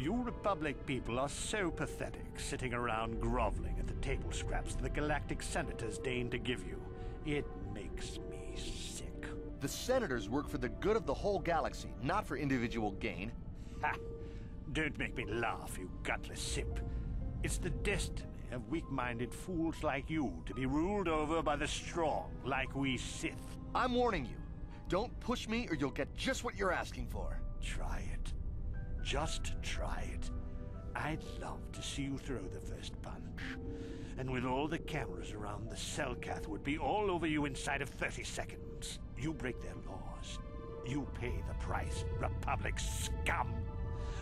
You Republic people are so pathetic, sitting around groveling at the table scraps the galactic senators deign to give you. It makes me sick. The senators work for the good of the whole galaxy, not for individual gain. Ha! Don't make me laugh, you gutless simp. It's the destiny of weak-minded fools like you to be ruled over by the strong, like we Sith. I'm warning you. Don't push me or you'll get just what you're asking for. Try it. Just try it. I'd love to see you throw the first punch. And with all the cameras around, the Selkath would be all over you inside of 30 seconds. You break their laws. You pay the price, Republic scum.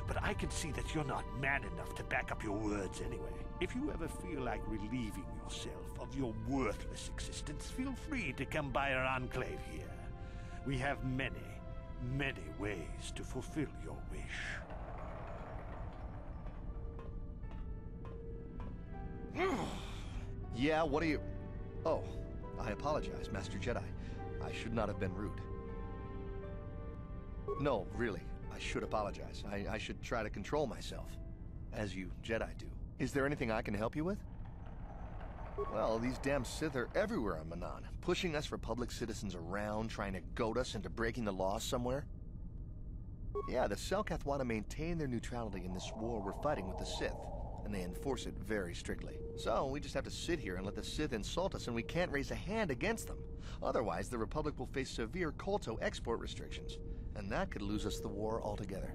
But I can see that you're not man enough to back up your words anyway. If you ever feel like relieving yourself of your worthless existence, feel free to come by our enclave here. We have many, many ways to fulfill your wish. Yeah, what are you... Oh, I apologize, Master Jedi. I should not have been rude. No, really, I should apologize. I should try to control myself, as you Jedi do. Is there anything I can help you with? Well, these damn Sith are everywhere on Manaan, pushing us Republic citizens around, trying to goad us into breaking the law somewhere. Yeah, the Selkath want to maintain their neutrality in this war we're fighting with the Sith, and they enforce it very strictly. So we just have to sit here and let the Sith insult us, and we can't raise a hand against them. Otherwise, the Republic will face severe Kolto export restrictions, and that could lose us the war altogether.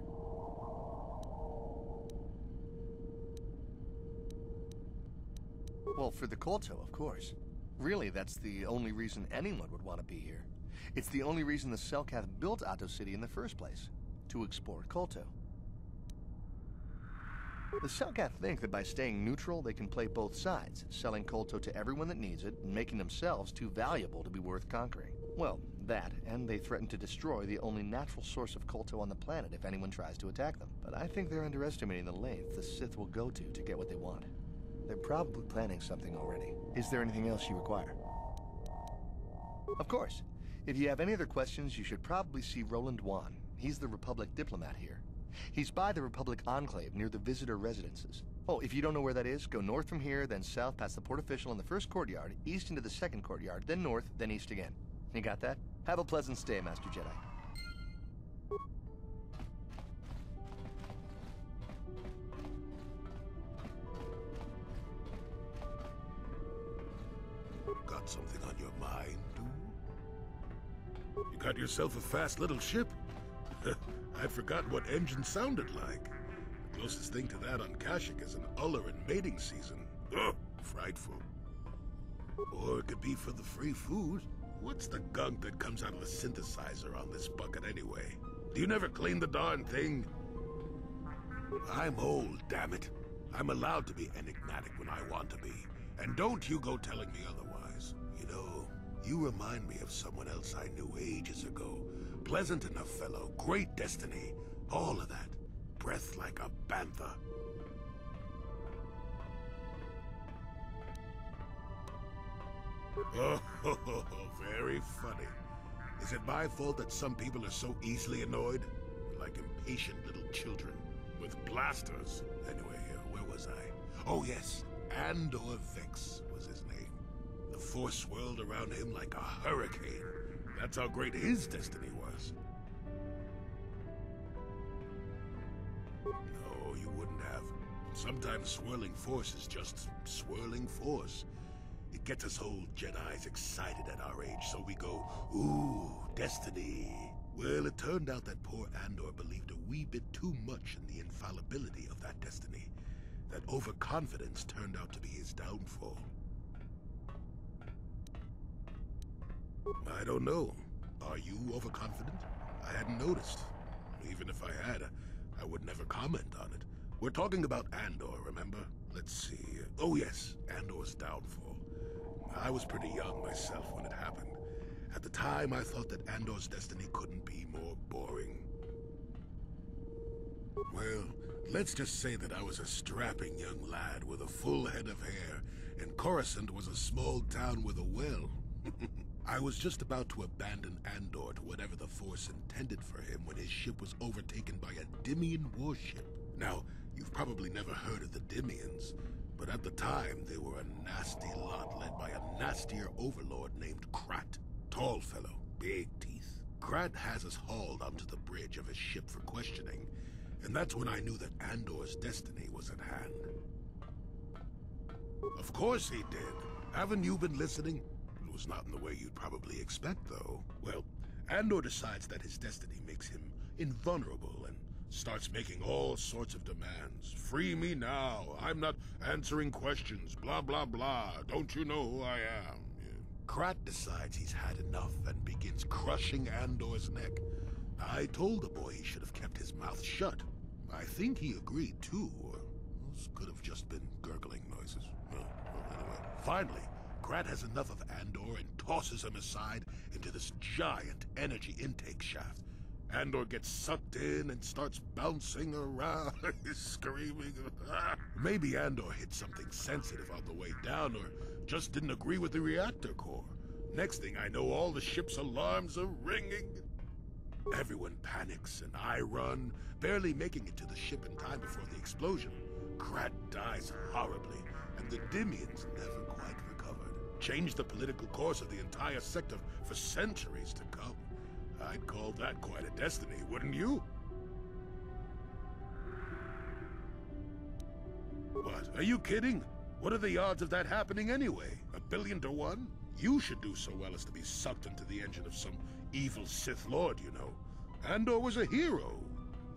Well, for the Kolto, of course. Really, that's the only reason anyone would want to be here. It's the only reason the Selkath built Atto City in the first place, to explore Kolto. The Selkath think that by staying neutral, they can play both sides, selling Kolto to everyone that needs it, and making themselves too valuable to be worth conquering. Well, that, and they threaten to destroy the only natural source of Kolto on the planet if anyone tries to attack them. But I think they're underestimating the length the Sith will go to get what they want. They're probably planning something already. Is there anything else you require? Of course. If you have any other questions, you should probably see Roland Wan. He's the Republic diplomat here. He's by the Republic Enclave near the visitor residences. Oh, if you don't know where that is, go north from here, then south past the port official in the first courtyard, east into the second courtyard, then north, then east again. You got that? Have a pleasant stay, Master Jedi. Got something on your mind, dude? You got yourself a fast little ship? I'd forgotten what engine sounded like. The closest thing to that on Kashyyyk is an Uller in mating season. Ugh, frightful. Or it could be for the free food. What's the gunk that comes out of the synthesizer on this bucket anyway? Do you never clean the darn thing? I'm old, damn it. I'm allowed to be enigmatic when I want to be. And don't you go telling me otherwise. You know, you remind me of someone else I knew ages ago. Pleasant enough fellow, great destiny, all of that. Breath like a bantha. Oh, very funny. Is it my fault that some people are so easily annoyed? Like impatient little children with blasters. Anyway, where was I? Oh yes, Andor Vex was his name. The Force swirled around him like a hurricane. That's how great his destiny was. No, you wouldn't have. Sometimes swirling force is just swirling force. It gets us old Jedis excited at our age, so we go, ooh, destiny. Well, it turned out that poor Andor believed a wee bit too much in the infallibility of that destiny. That overconfidence turned out to be his downfall. I don't know. Are you overconfident? I hadn't noticed. Even if I had, I would never comment on it. We're talking about Andor, remember? Let's see. Oh yes, Andor's downfall. I was pretty young myself when it happened. At the time, I thought that Andor's destiny couldn't be more boring. Well, let's just say that I was a strapping young lad with a full head of hair, and Coruscant was a small town with a well. I was just about to abandon Andor to whatever the Force intended for him when his ship was overtaken by a Dimian warship. Now, You've probably never heard of the Dimians, but at the time they were a nasty lot led by a nastier overlord named Krat. Tall fellow, big teeth. Krat has us hauled onto the bridge of his ship for questioning, and that's when I knew that Andor's destiny was at hand. Of course he did. Haven't you been listening? It was not in the way you'd probably expect, though. Well, Andor decides that his destiny makes him invulnerable and starts making all sorts of demands. Free me now. I'm not answering questions. Blah, blah, blah. Don't you know who I am? Krat decides he's had enough and begins crushing Andor's neck. I told the boy he should have kept his mouth shut. I think he agreed, too, or those could have just been gurgling noises. Well, anyway, finally, Krat has enough of Andor and tosses him aside into this giant energy intake shaft. Andor gets sucked in and starts bouncing around, screaming. Maybe Andor hit something sensitive on the way down, or just didn't agree with the reactor core. Next thing I know, all the ship's alarms are ringing. Everyone panics, and I run, barely making it to the ship in time before the explosion. Krat dies horribly, and the Dimians never quite recovered. Changed the political course of the entire sector for centuries to come. I'd call that quite a destiny, wouldn't you? What, are you kidding? What are the odds of that happening anyway? 1,000,000,000 to 1? You should do so well as to be sucked into the engine of some evil Sith Lord, you know. Andor was a hero.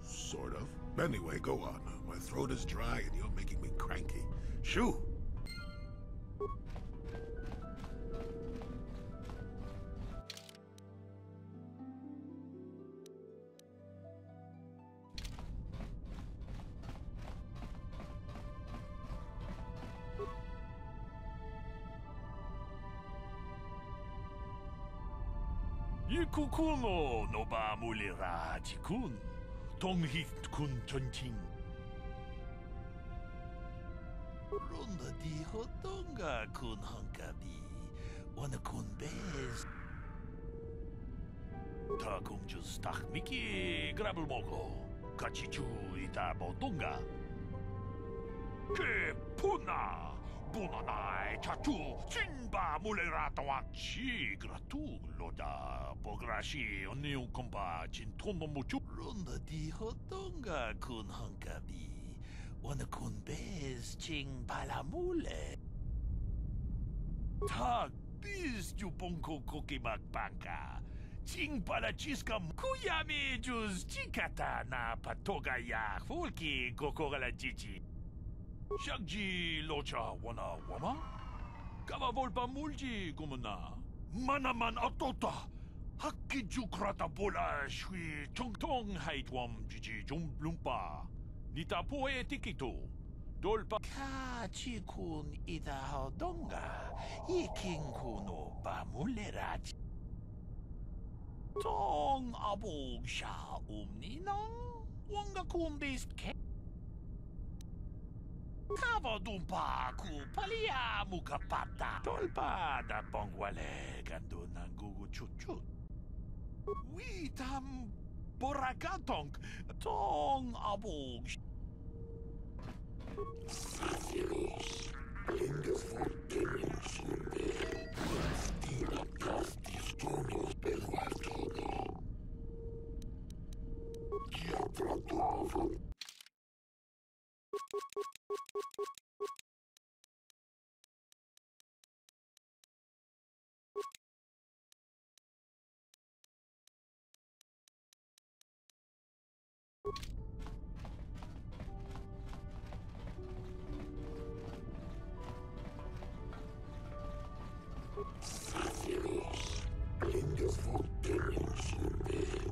Sort of. Anyway, go on. My throat is dry and you're making me cranky. Shoo! Kukuno no ba mulira tikun, tonghit kun tonting. Ronda di hotonga kun hankabi, wana kun bez. Ta kung jus tak miki grabel moko, kachichu ita botonga. Ke puna, bunanai chatu, sinba mulira tawachi gratu loda. Pograshi oniu kompa jintono muchu. Ronda di hotonga kun hankabi, wana kun bez ching balamule. Tag biz juponko kokimak banka. Ching palachiska kuyami juz chikata na patoga ya fulki kokora jiji. Shagji locha wana wama? Kava volpa mulji kumuna. Manaman atota. Hakki jukrata bola shui tong haitwam jiji jumblumpa. Nita poe tikito. Dolpa kachikun ita hodonga. Iking kuno bamulerachi. Tong abog sha umnina. Wanga kundis ke. Kava dumpa ku palia mukapata. Dolpa da bongwale gando nangugu chut. Witam borakatong tong abog. Safiros, wonderful demons in there. Stila castis tonos pervartono. Giatratovo. Safiros, wonderful demons in there.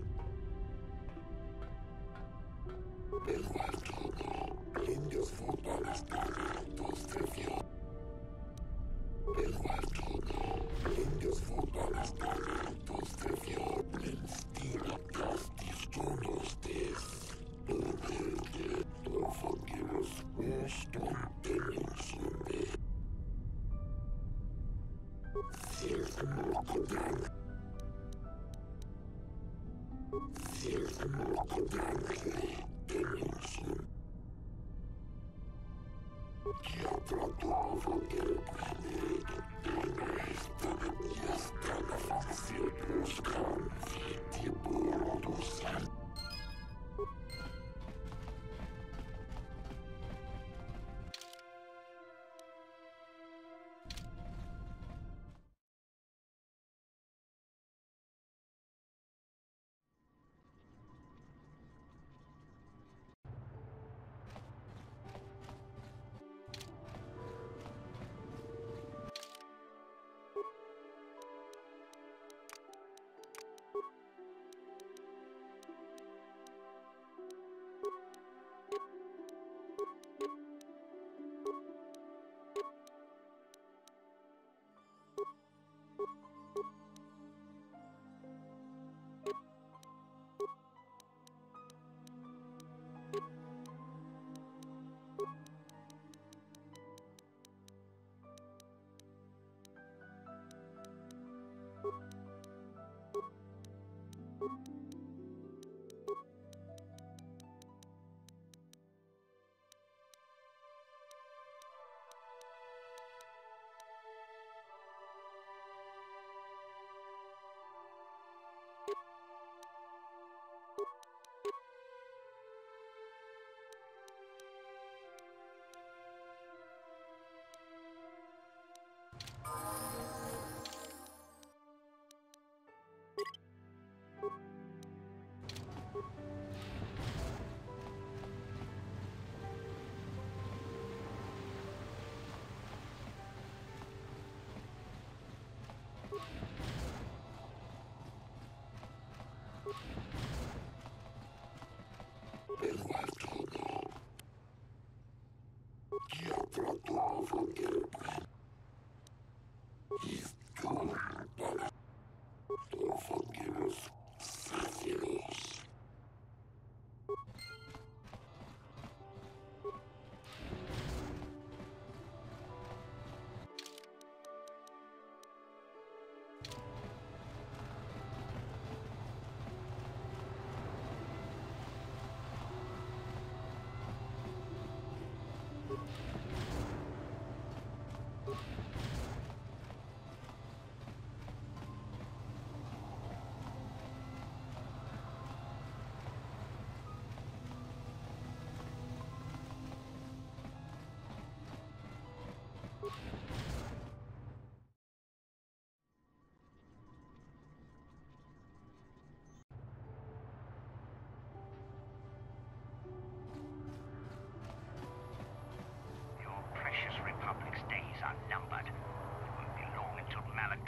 Pervartono, wonderful palestariatos trefio. Pervartono, wonderful palestariatos trefio. Stila castis tonos des. Overge, forgiveness, Western demons in there.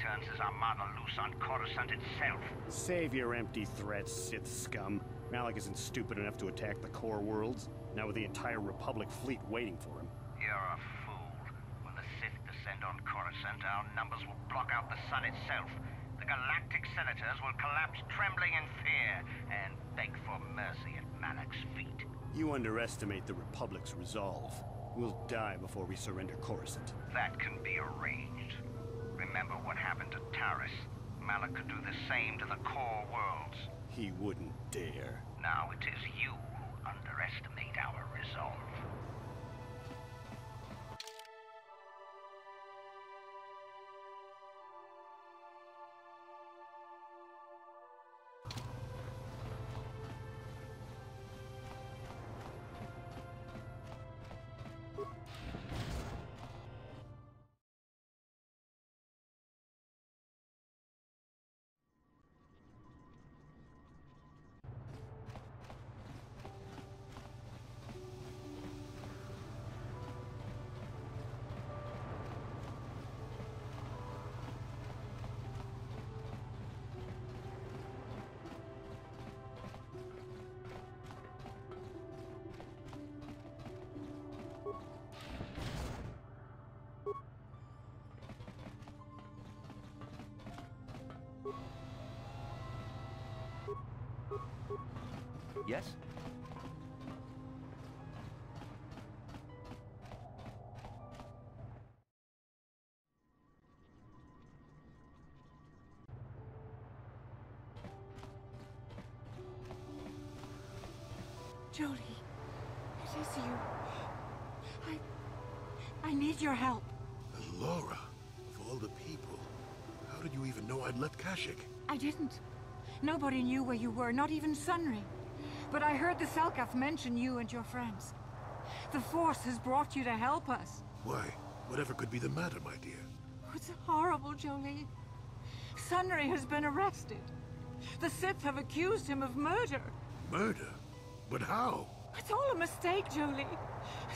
turns his armada loose on Coruscant itself. Save your empty threats, Sith scum. Malak isn't stupid enough to attack the core worlds, now with the entire Republic fleet waiting for him. You're a fool. When the Sith descend on Coruscant, our numbers will block out the sun itself. The galactic senators will collapse trembling in fear and beg for mercy at Malak's feet. You underestimate the Republic's resolve. We'll die before we surrender Coruscant. That can be arranged. Remember what happened to Taris. Malak could do the same to the core worlds. He wouldn't dare. Now it is you who underestimate our resolve. Yes? Jodie, it is you. I need your help. Laura, of all the people, how did you even know I'd left Kashyyyk? I didn't. Nobody knew where you were, not even Sunry. But I heard the Selkath mention you and your friends. The Force has brought you to help us. Why? Whatever could be the matter, my dear? It's horrible, Jolie. Sunry has been arrested. The Sith have accused him of murder. Murder? But how? It's all a mistake, Jolie.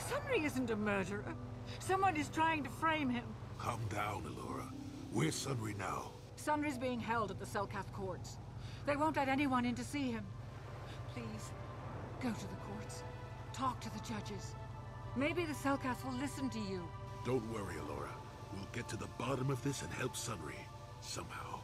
Sunry isn't a murderer. Someone is trying to frame him. Calm down, Alora. Where's Sunry now? Sunry's being held at the Selkath courts. They won't let anyone in to see him. Please, go to the courts. Talk to the judges. Maybe the Selkath will listen to you. Don't worry, Alora. We'll get to the bottom of this and help Sunry. Somehow.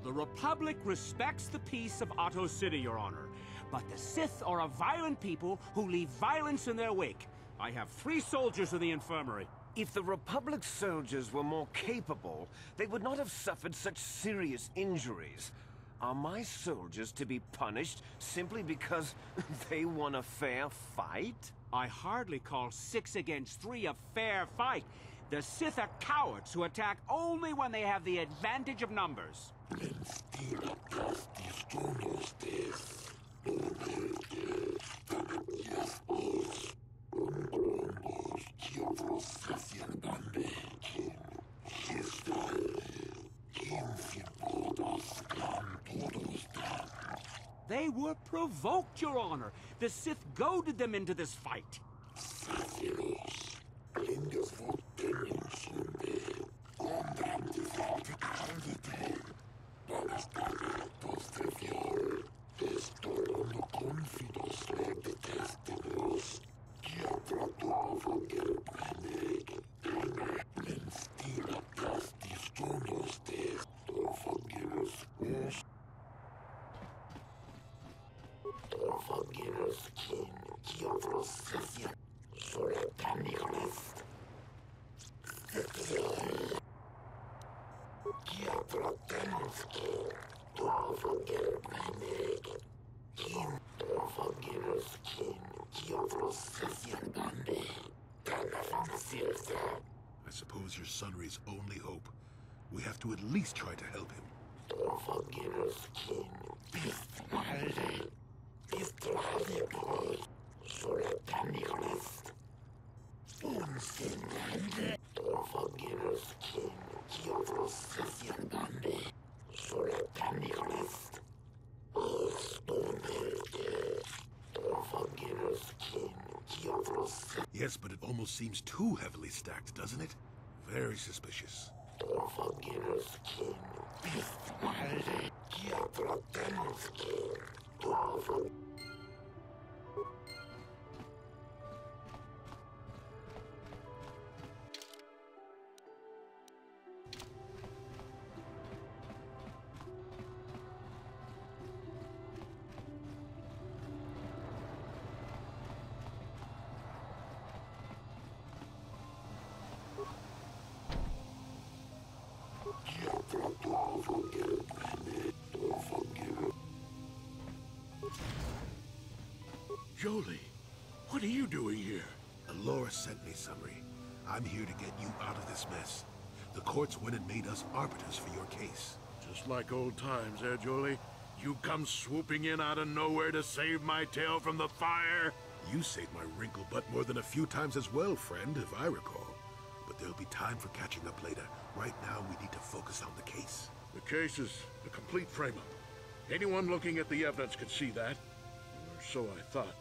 The Republic respects the peace of Otto City, Your Honor. But the Sith are a violent people who leave violence in their wake. I have 3 soldiers in the infirmary. If the Republic soldiers were more capable, they would not have suffered such serious injuries. Are my soldiers to be punished simply because they won a fair fight? I hardly call 6 against 3 a fair fight. The Sith are cowards who attack only when they have the advantage of numbers. They were provoked, Your Honor. The Sith goaded them into this fight. I suppose you're Sunry's only hope. We have to at least try to help him. Yes, but it almost seems too heavily stacked, doesn't it? Very suspicious. Jolie, what are you doing here? Alora sent me, Sunry. I'm here to get you out of this mess. The courts went and made us arbiters for your case. Just like old times, eh, Jolie? You come swooping in out of nowhere to save my tail from the fire? You saved my wrinkle butt more than a few times as well, friend, if I recall. But there'll be time for catching up later. Right now, we need to focus on the case. The case is a complete frame-up. Anyone looking at the evidence could see that. Or so I thought.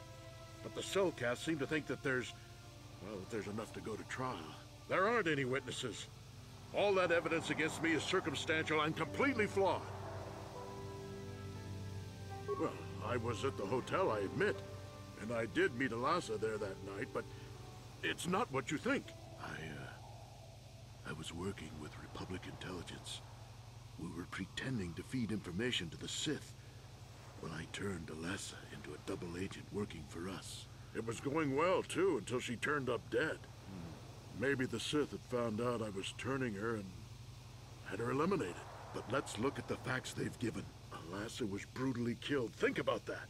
But the Selkath seem to think that there's enough to go to trial. There aren't any witnesses. All that evidence against me is circumstantial and completely flawed. Well, I was at the hotel, I admit. And I did meet Elasa there that night, but it's not what you think. I was working with Republic intelligence. We were pretending to feed information to the Sith. Well, I turned Elasa into a double agent working for us. It was going well, too, until she turned up dead. Maybe the Sith had found out I was turning her and had her eliminated. But let's look at the facts they've given. Alassa was brutally killed. Think about that.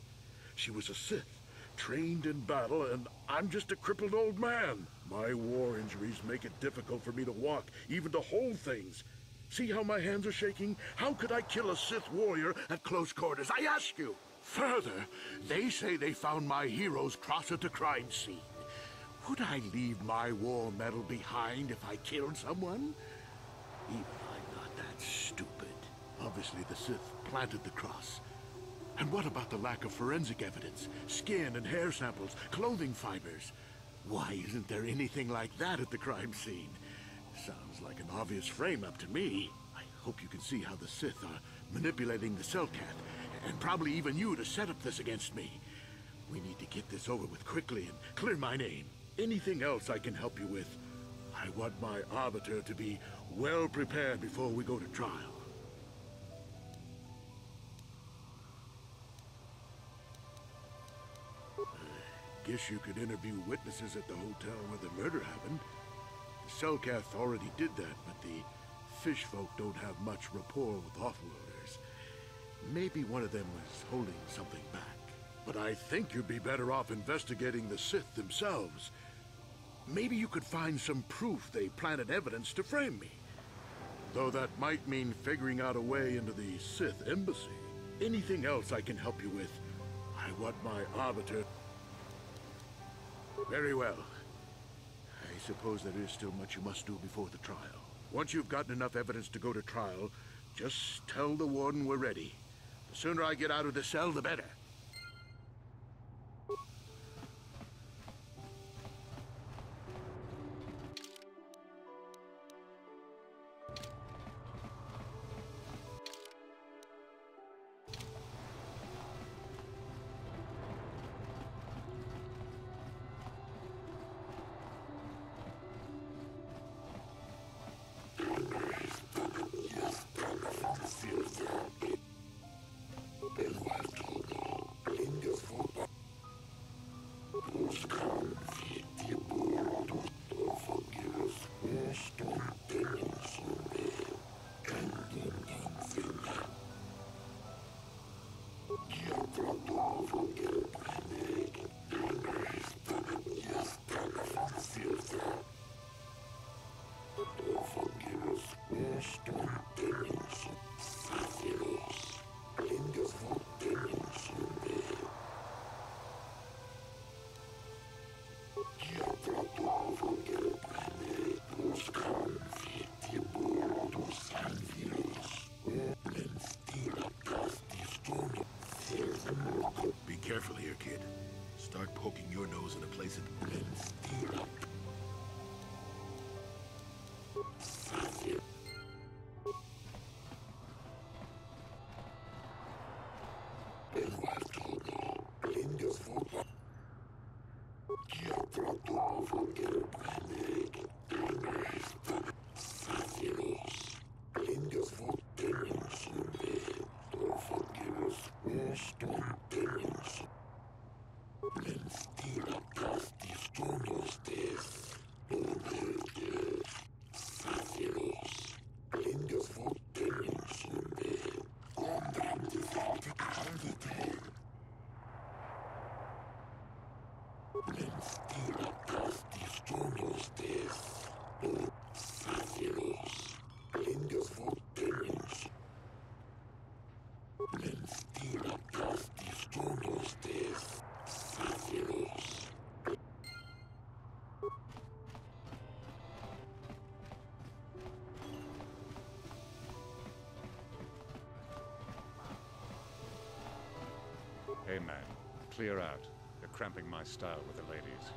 She was a Sith, trained in battle, and I'm just a crippled old man. My war injuries make it difficult for me to walk, even to hold things. See how my hands are shaking? How could I kill a Sith warrior at close quarters? I ask you! Further, they say they found my heroes cross at a crime scene. Would I leave my war medal behind if I killed someone? Even I'm not that stupid. Obviously, the Sith planted the cross. And what about the lack of forensic evidence? Skin and hair samples, clothing fibers. Why isn't there anything like that at the crime scene? Sounds like an obvious frame-up to me. I hope you can see how the Sith are manipulating the Cellcat, and probably even you to set up this against me. We need to get this over with quickly and clear my name. Anything else I can help you with? I want my arbiter to be well prepared before we go to trial. I guess you could interview witnesses at the hotel where the murder happened. The Cellcath already did that, but the fish folk don't have much rapport with offworlders. Maybe one of them was holding something back. But I think you'd be better off investigating the Sith themselves. Maybe you could find some proof they planted evidence to frame me. Though that might mean figuring out a way into the Sith embassy. Anything else I can help you with? I want my arbiter. Very well. I suppose there is still much you must do before the trial. Once you've gotten enough evidence to go to trial, just tell the warden we're ready. The sooner I get out of the cell, the better. Be careful here, kid. Start poking your nose in a place that blends steel. Hey man, clear out. You're cramping my style with the ladies.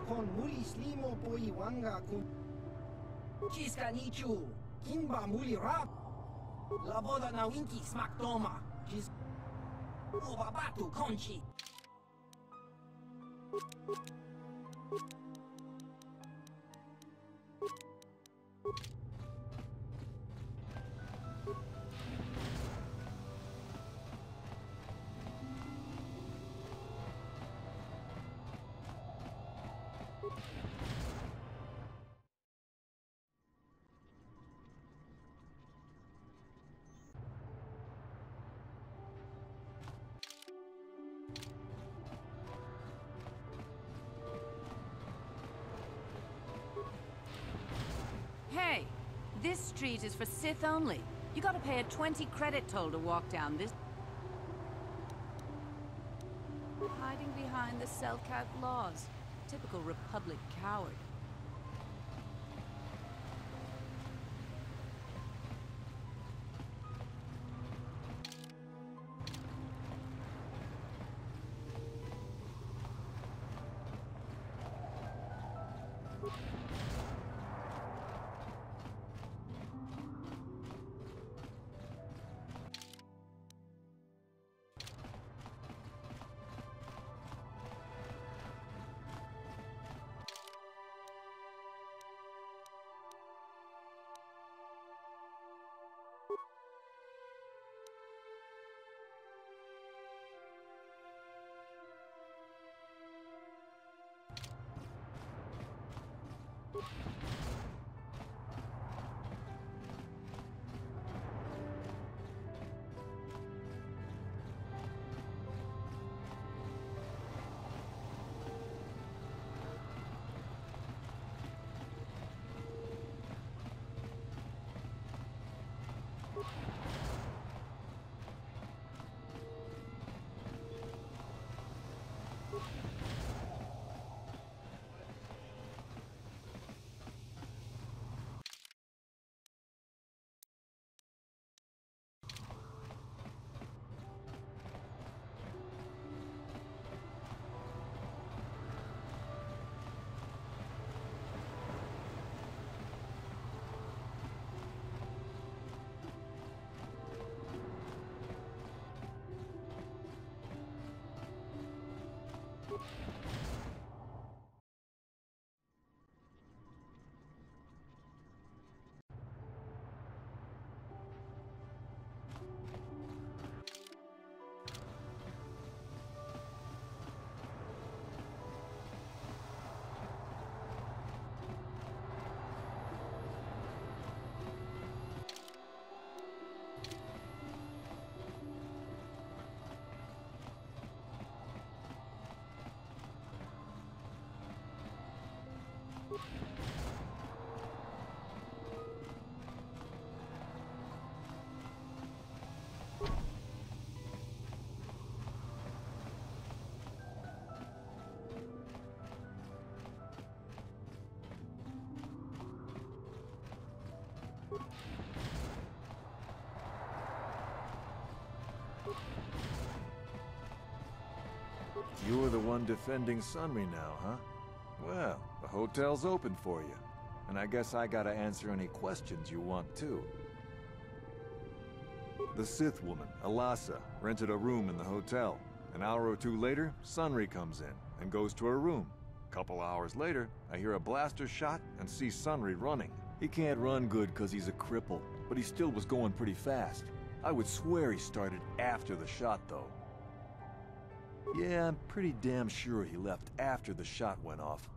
kon muli slimo po iwanga kun Kiska nichu Kimba muli rap Laboda na winki smak toma Kis Ubabatu konchi Hey, this street is for Sith only. You gotta pay a 20 credit toll to walk down this. Hiding behind the Selkath laws. Typical Republic coward. You're the one defending Sunry now, huh? Well, the hotel's open for you. And I guess I gotta answer any questions you want, too. The Sith woman, Alasa, rented a room in the hotel. An hour or two later, Sunry comes in and goes to her room. Couple hours later, I hear a blaster shot and see Sunry running. He can't run good because he's a cripple, but he still was going pretty fast. I would swear he started after the shot, though. Yeah, I'm pretty damn sure he left after the shot went off.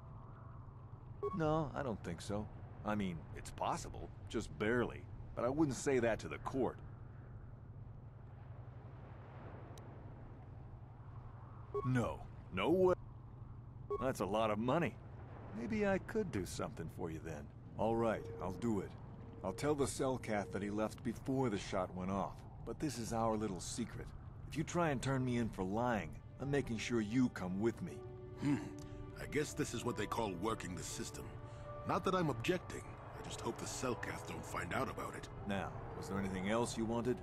No, I don't think so. I mean, it's possible, just barely. But I wouldn't say that to the court. No, no way. That's a lot of money. Maybe I could do something for you then. All right, I'll do it. I'll tell the Selkath that he left before the shot went off. But this is our little secret. If you try and turn me in for lying, I'm making sure you come with me. I guess this is what they call working the system. Not that I'm objecting. I just hope the Selkath don't find out about it. Now, was there anything else you wanted?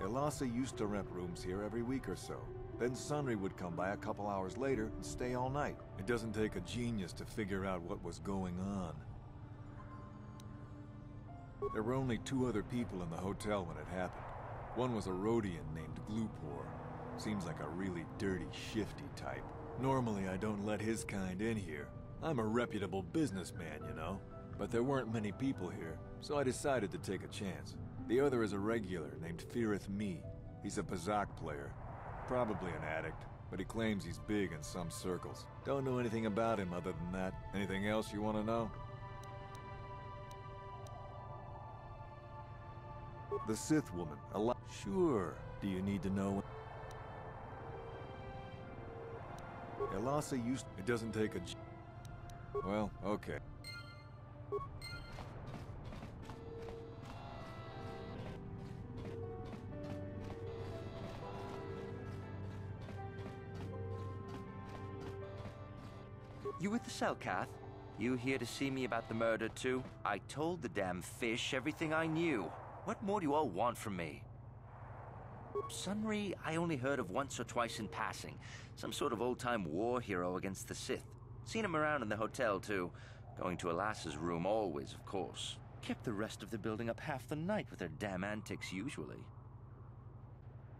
Elasa used to rent rooms here every week or so. Then Sunry would come by a couple hours later and stay all night. It doesn't take a genius to figure out what was going on. There were only 2 other people in the hotel when it happened. One was a Rhodian named Glupor. Seems like a really dirty, shifty type. Normally I don't let his kind in here. I'm a reputable businessman, you know. But there weren't many people here, so I decided to take a chance. The other is a regular named Feareth Me. He's a Pazak player. Probably an addict, but he claims he's big in some circles. Don't know anything about him other than that. Anything else you want to know? The Sith woman, Sure. Do you need to know? Elasa used... It doesn't take a... Well, okay. You with the Selkath? You here to see me about the murder, too? I told the damn fish everything I knew. What more do you all want from me? Sunry, I only heard of once or twice in passing. Some sort of old-time war hero against the Sith. Seen him around in the hotel, too. Going to Elasa's room always, of course. Kept the rest of the building up half the night with their damn antics usually.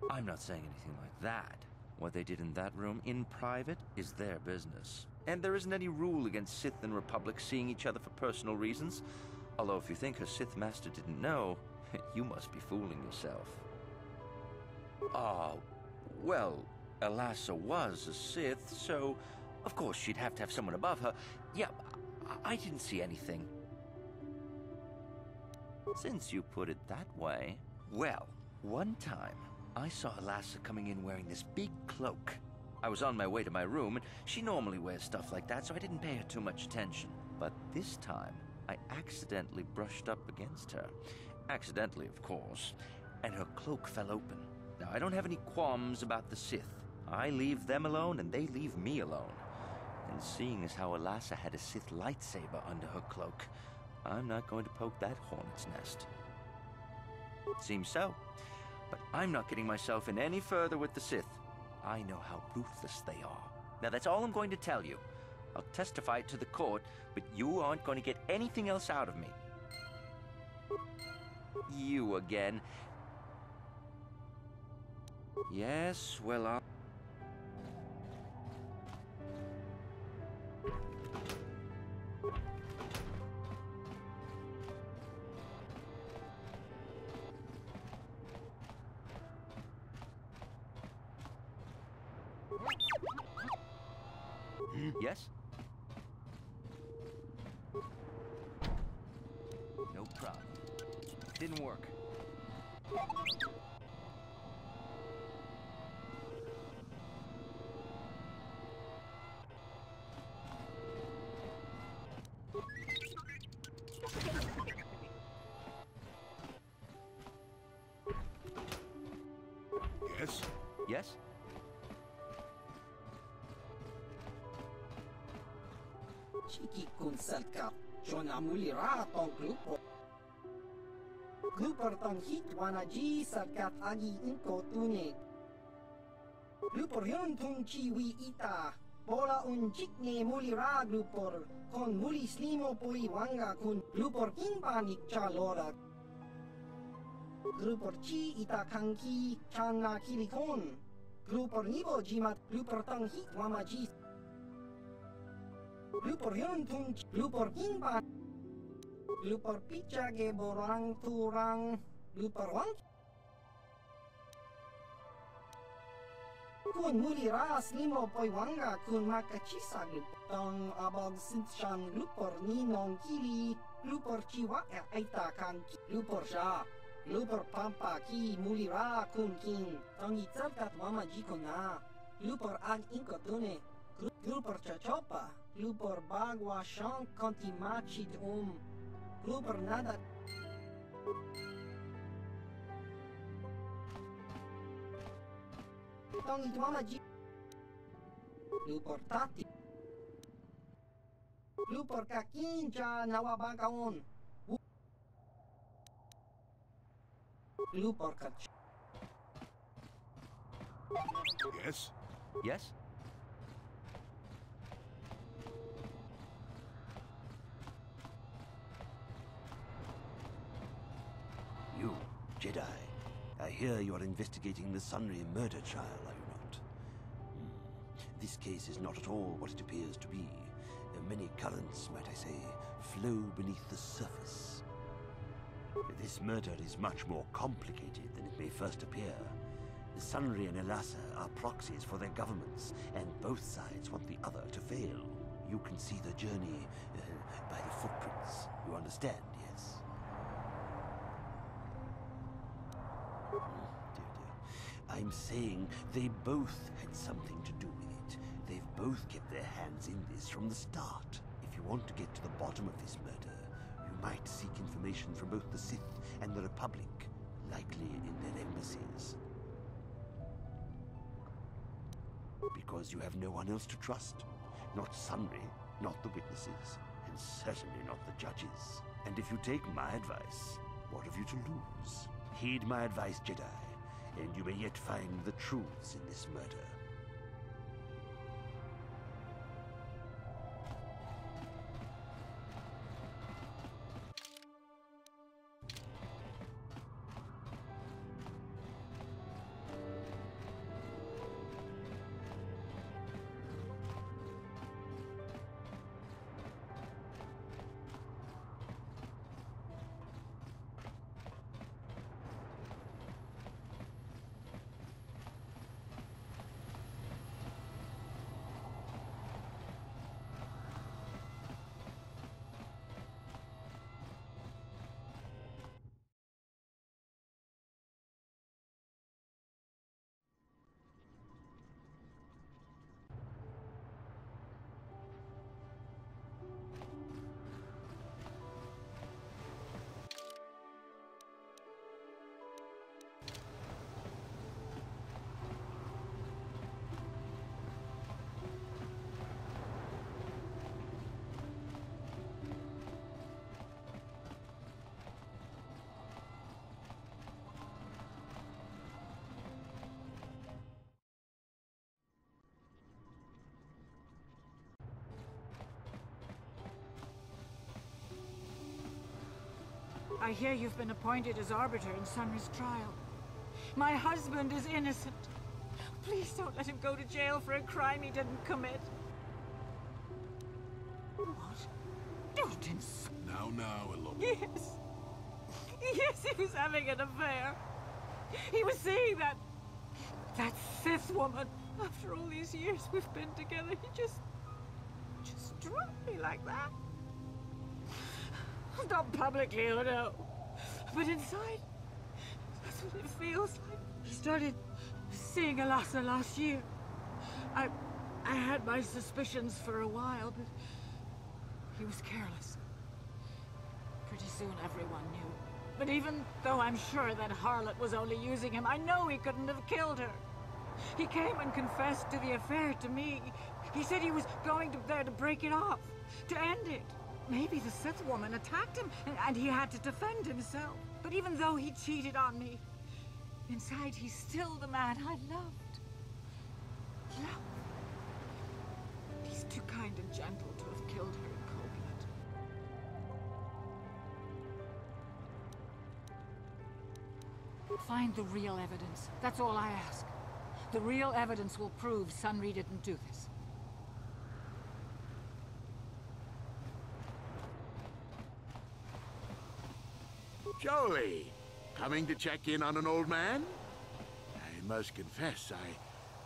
I'm not saying anything like that. What they did in that room in private is their business. And there isn't any rule against Sith and Republic seeing each other for personal reasons. Although if you think her Sith master didn't know, you must be fooling yourself. Oh, well, Elasa was a Sith, so of course she'd have to have someone above her. Yeah, I didn't see anything. Since you put it that way, well, one time I saw Elasa coming in wearing this big cloak. I was on my way to my room, and she normally wears stuff like that, so I didn't pay her too much attention. But this time, I accidentally brushed up against her. Accidentally, of course. And her cloak fell open. Now, I don't have any qualms about the Sith. I leave them alone, and they leave me alone. And seeing as how Elasa had a Sith lightsaber under her cloak, I'm not going to poke that hornet's nest. Seems so. But I'm not getting myself in any further with the Sith. I know how ruthless they are. Now, that's all I'm going to tell you. I'll testify it to the court, but you aren't going to get anything else out of me. You again. Yes, well, I'll... Yes? No problem. Didn't work. Yes? Yes? Chiki kun Selkath, Jona mulira tong grupo. Grupor tong hit wanaji Selkath agi inko tunit. Grupor yon tung chiwi ita. Bola un jikne mulira grupor. Kon muli slimo poi wanga kun grupor kinpanik chalora. Grupor chi ita kanki chana kilikon. Grupor nibo jimat grupor tong hit wamaji. Lupor yun tung lupor kinpa lupor picha ge borang turang lupor wang kun muli ras limo poi wanga kun makachisa lupong abog sinchan lupor ninong kili lupor chiwa aita kan lupor sha lupor pampa ki muli ra kun kin tong itzalkat mama jiko na lupor ag inkotune lupor chachopa Lupor bagwa shank konti machid Lupor nada. Tong itwama ji. Lupor tati. Lupor kakinja nawabagaon. Lupor kach. Yes? Yes? You, Jedi. I hear you are investigating the Sunry murder trial, are you not? This case is not at all what it appears to be. Many currents, might I say, flow beneath the surface. This murder is much more complicated than it may first appear. The Sunry and Elassa are proxies for their governments, and both sides want the other to fail. You can see the journey by the footprints. You understand, yes? Dear, dear. I'm saying they both had something to do with it. They've both kept their hands in this from the start. If you want to get to the bottom of this murder, you might seek information from both the Sith and the Republic, likely in their embassies. Because you have no one else to trust. Not Sunry, not the witnesses, and certainly not the judges. And if you take my advice, what have you to lose? Heed my advice, Jedi, and you may yet find the truths in this murder. I hear you've been appointed as arbiter in Sunry's trial. My husband is innocent. Please don't let him go to jail for a crime he didn't commit. What? Don't insult. Now, Eloy. Yes. Yes, he was having an affair. He was seeing that Sith woman. After all these years we've been together, he just dropped me like that. Not publicly, oh no. But inside, that's what it feels like. He started seeing Elassa last year. I had my suspicions for a while, but he was careless. Pretty soon everyone knew. But even though I'm sure that harlot was only using him, I know he couldn't have killed her. He came and confessed to the affair to me. He said he was going there to break it off, to end it. Maybe the Sith woman attacked him, and he had to defend himself. But even though he cheated on me, inside he's still the man I loved. Love. He's too kind and gentle to have killed her in cold blood. Find the real evidence. That's all I ask. The real evidence will prove Sunry didn't do this. Jolie, coming to check in on an old man? I must confess,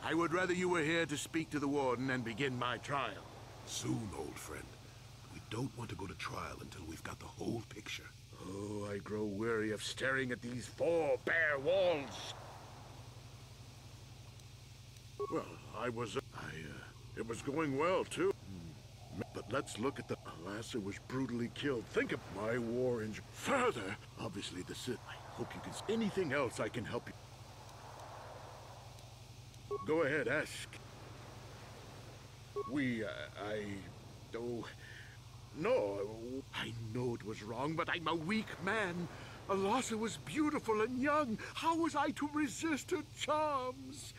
I would rather you were here to speak to the warden and begin my trial. Soon, old friend. We don't want to go to trial until we've got the whole picture. Oh, I grow weary of staring at these four bare walls. Well, it was going well, too. But let's look at the... Elassa was brutally killed. Think of my war injury. Further, obviously the Sith. I hope you can... Anything else I can help you? Go ahead, ask. No, I know it was wrong, but I'm a weak man. Elassa was beautiful and young. How was I to resist her charms?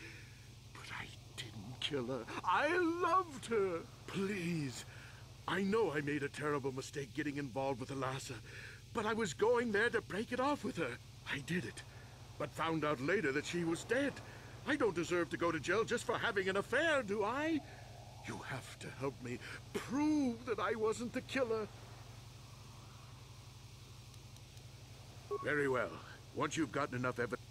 kill her. I loved her. Please. I know I made a terrible mistake getting involved with Elasa, but I was going there to break it off with her. I did it, but found out later that she was dead. I don't deserve to go to jail just for having an affair, do I? You have to help me prove that I wasn't the killer. Very well. Once you've gotten enough evidence...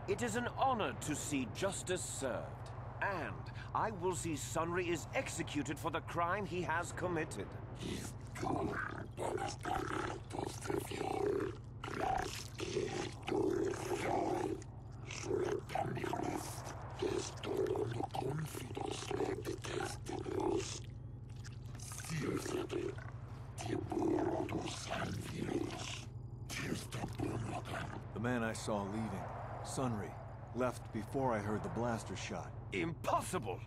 It is an honor to see justice served, and I will see Sunry is executed for the crime he has committed. The man I saw leaving, Sunry, left before I heard the blaster shot. Impossible!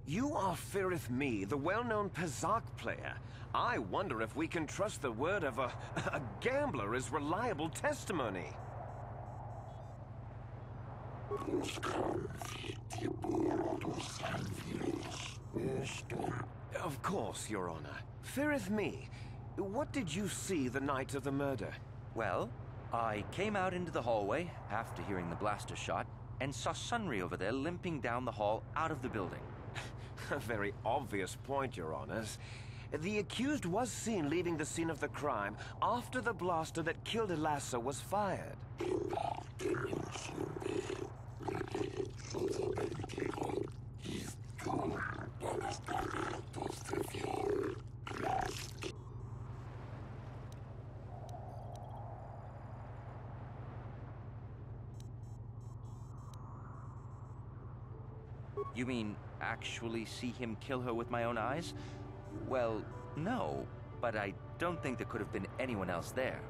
You are Firith Me, the well-known Pazak player. I wonder if we can trust the word of a gambler as reliable testimony. Of course, Your Honor. Firith Me, what did you see the night of the murder? Well, I came out into the hallway after hearing the blaster shot and saw Sunry over there limping down the hall out of the building. A very obvious point, Your Honors. The accused was seen leaving the scene of the crime after the blaster that killed Elasa was fired. You mean actually see him kill her with my own eyes? Well, no, but I don't think there could have been anyone else there.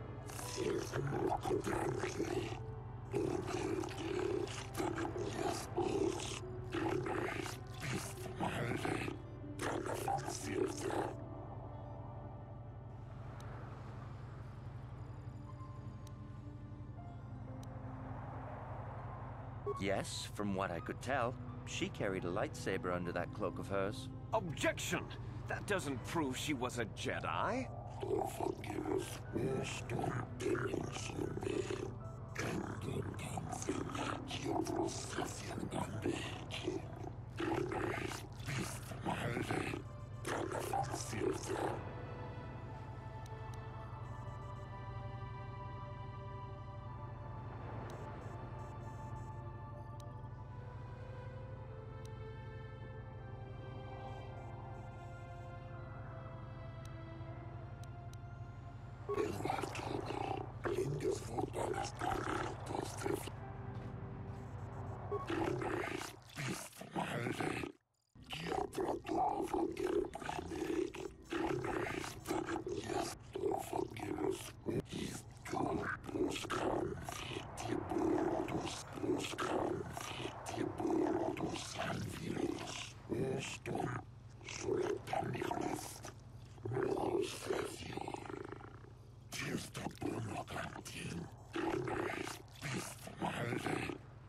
Yes, from what I could tell. She carried a lightsaber under that cloak of hers. Objection! That doesn't prove she was a Jedi.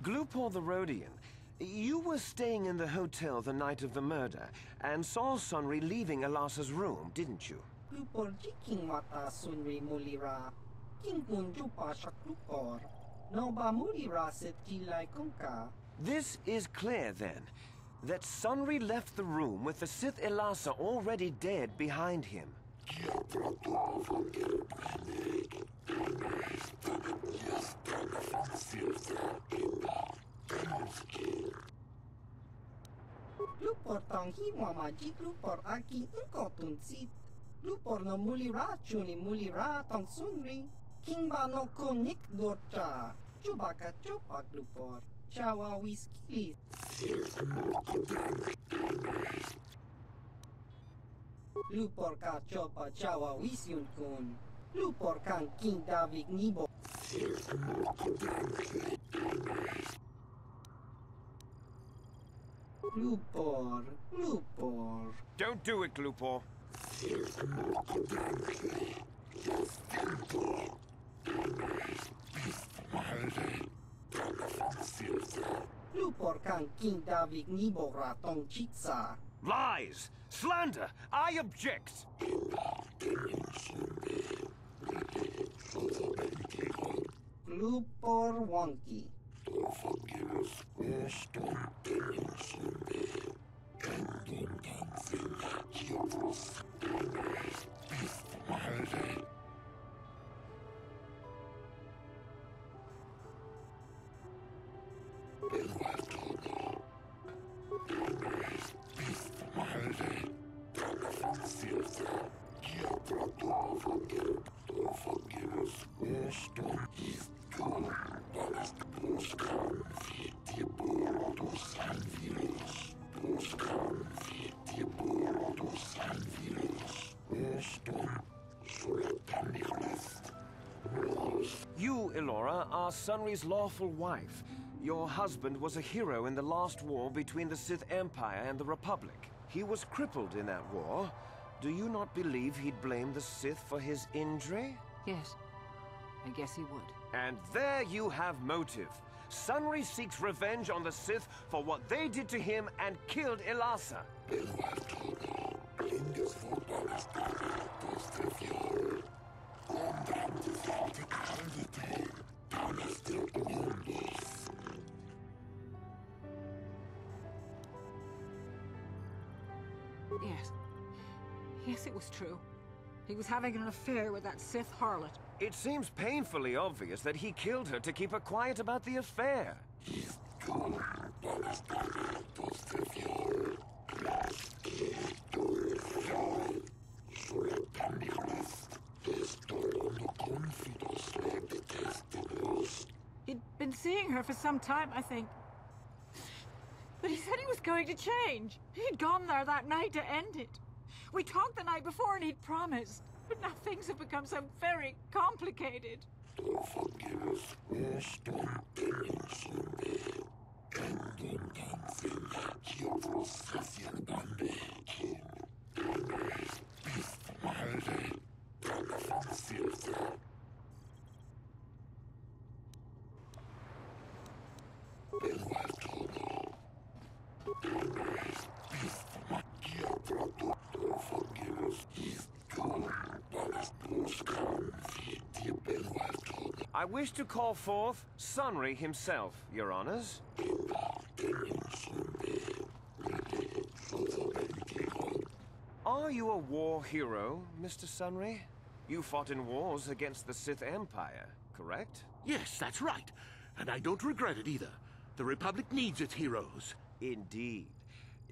Glupor the Rhodian, you were staying in the hotel the night of the murder and saw Sunry leaving Elassa's room, didn't you? Glupor jiking mata Sunry mulira. King kunjupa shak glupor. No ba mulira set jilai kunka. This is clear, then, that Sunry left the room with the Sith Elassa already dead behind him. Glupor tong hiwa maji glupor aki engkau tunsit. Glupor no mulira chuni mulira tong Sunry. King ba no konik dorcha. Coba ka coba glupor. Chawa whisky. Glupor ka coba chawa wisyun kun. Glupor kan King David nibo. Glupor, Glupor. Don't do it, Glupor. Glupor kan King David nibo ratong chitsa. Lies! Slander! I object! Glupor wonky. You, Elora, are Sunry's lawful wife. Your husband was a hero in the last war between the Sith Empire and the Republic. He was crippled in that war. Do you not believe he'd blame the Sith for his injury? Yes, I guess he would. And there you have motive. Sunry seeks revenge on the Sith for what they did to him and killed Elassa. Yes. Yes, it was true. He was having an affair with that Sith harlot. It seems painfully obvious that he killed her to keep her quiet about the affair. He'd been seeing her for some time, I think. But he said he was going to change. He'd gone there that night to end it. We talked the night before and he'd promised. But now things have become so very complicated. I wish to call forth Sunry himself, Your Honors. Are you a war hero, Mr. Sunry? You fought in wars against the Sith Empire, correct? Yes, that's right. And I don't regret it either. The Republic needs its heroes. Indeed.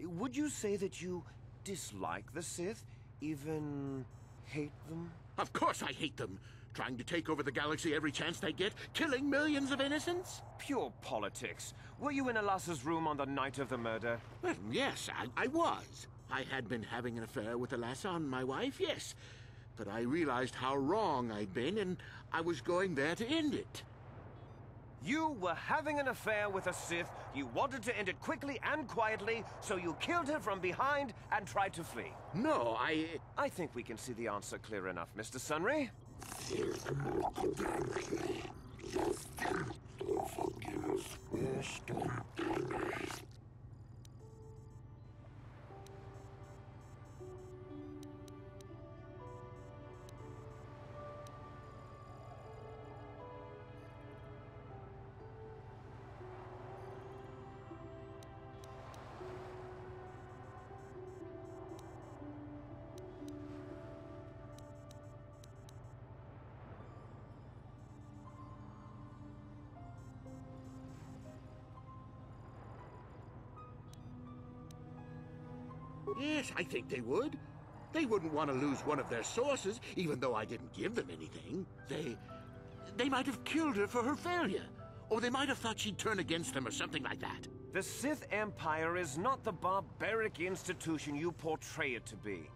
Would you say that you dislike the Sith? Even hate them? Of course I hate them. trying to take over the galaxy every chance they get, killing millions of innocents? Pure politics. Were you in Elassa's room on the night of the murder? Well, yes, I was. I had been having an affair with Elassa and my wife, yes. But I realized how wrong I'd been, and I was going there to end it. You were having an affair with a Sith. You wanted to end it quickly and quietly, so you killed her from behind and tried to flee. No, I think we can see the answer clear enough, Mr. Sunry. Yes, I think they would. They wouldn't want to lose one of their sources, even though I didn't give them anything. They might have killed her for her failure. Or they might have thought she'd turn against them or something like that. The Sith Empire is not the barbaric institution you portray it to be.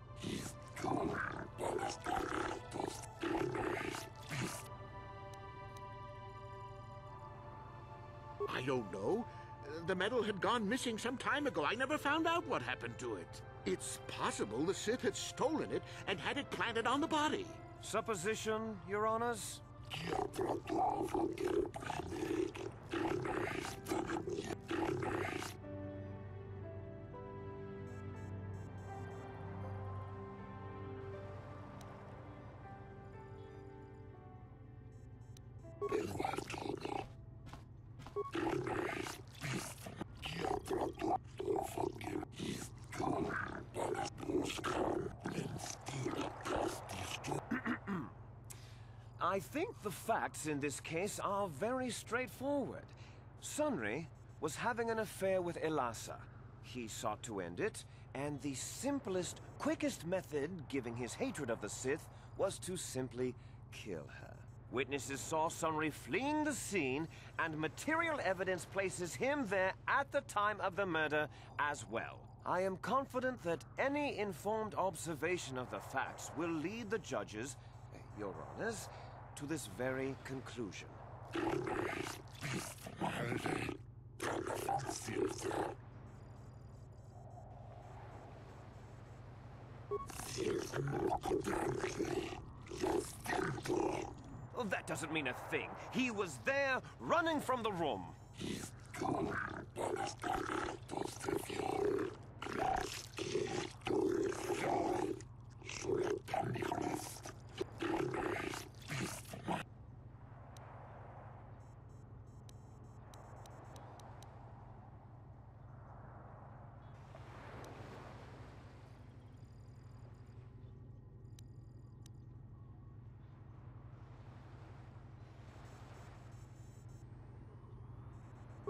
I don't know. The medal had gone missing some time ago. I never found out what happened to it. It's possible the Sith had stolen it and had it planted on the body. Supposition, Your Honors? I think the facts in this case are very straightforward. Sunry was having an affair with Elassa. He sought to end it, and the simplest, quickest method, given his hatred of the Sith, was to simply kill her. Witnesses saw Sunry fleeing the scene, and material evidence places him there at the time of the murder as well. I am confident that any informed observation of the facts will lead the judges, Your Honors, to this very conclusion. Well, that doesn't mean a thing. He was there, running from the room.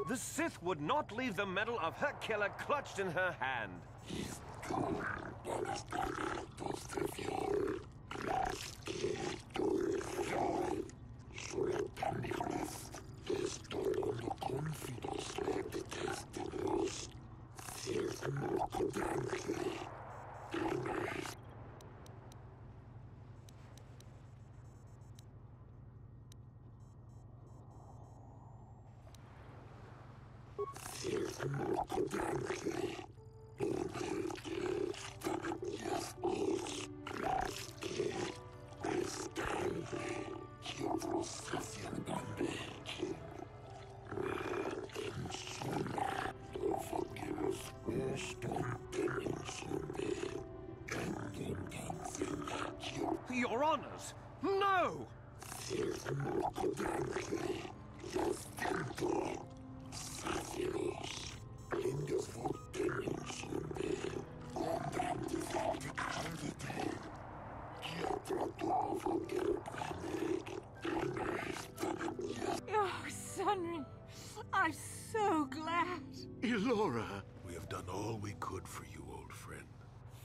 The Sith would not leave the medal of her killer clutched in her hand. Your Honors, no! Oh, Sunry, I'm so glad. Elora, We have done all we could for you, old friend.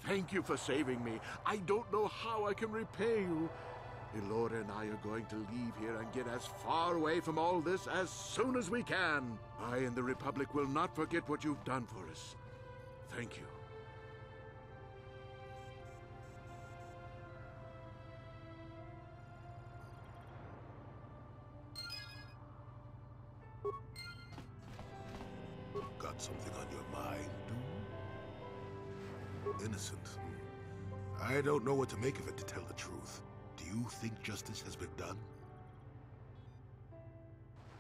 thank you for saving me. I don't know how I can repay you. Elora and I are going to leave here and get as far away from all this as soon as we can. I and the Republic will not forget what you've done for us. Thank you. Got something on your mind, dude? Innocent. I don't know what to make of it, to tell the truth. Do you think justice has been done?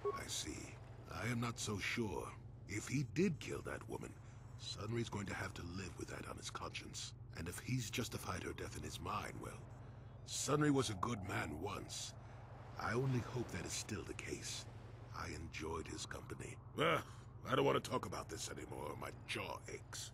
I see. I am not so sure. If he did kill that woman, Sunry's going to have to live with that on his conscience. And if he's justified her death in his mind, well, Sunry was a good man once. I only hope that is still the case. I enjoyed his company. I don't want to talk about this anymore. My jaw aches.